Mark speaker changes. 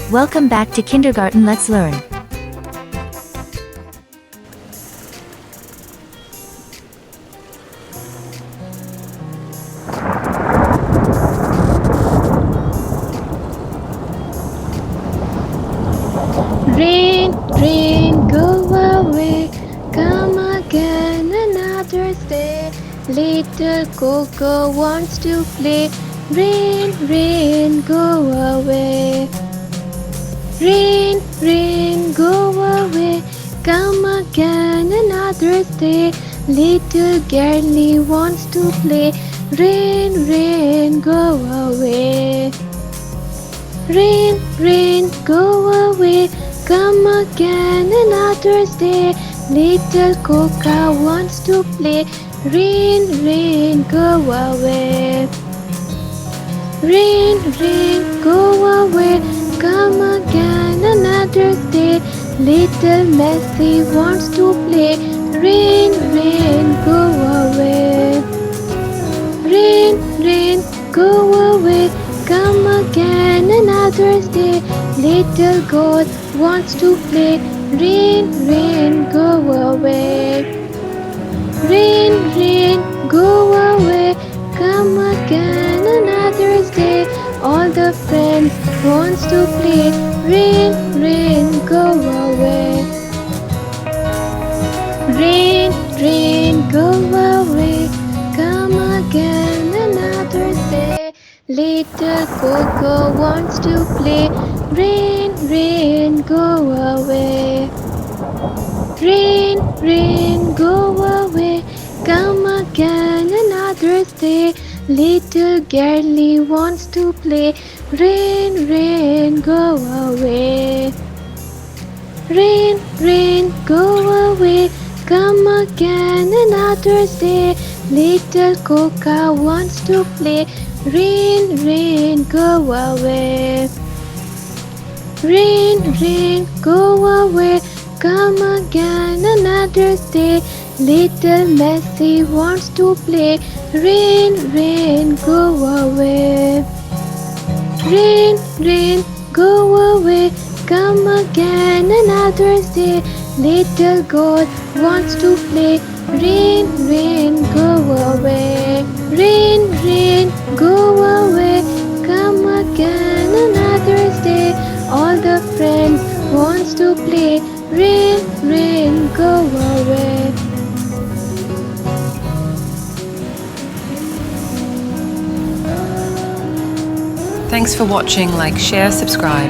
Speaker 1: Welcome back to kindergarten. Let's learn.
Speaker 2: Rain, rain, go away, come again another day. Little coco wants to play. Rain, rain, go away. Rain, rain, go away, come again another day. Little Garly wants to play. Rain, rain, go away. Rain, rain, go away, come again another day. Little coca wants to play. Rain, rain, go away. Rain, rain, go away, come again another day. Little Messi wants to play. Rain, rain, go away. Rain, rain, go away, come again another day. Little God wants to play. Rain, rain, go away. Rain, rain, go away, come again another day. All the friends wants to play. Rain, rain, go away. Rain, rain, go away, come again another day. Little coco wants to play. Rain, rain, go away. Rain, rain, go away, come again another day. Little Garly wants to play. Rain, rain, go away. Rain, rain, go away, come again another day. Little coca wants to play. Rain, rain, go away. Rain, rain, go away, come again another day. Little Messi wants to play. Rain, rain, go away. Rain, rain, go away, come again another day. Little God wants to play. Rain, rain, go away. Rain, rain, go away, come again another day. All the friends wants to play. Rain, rain, go away.
Speaker 3: Thanks for watching. Like, share, subscribe.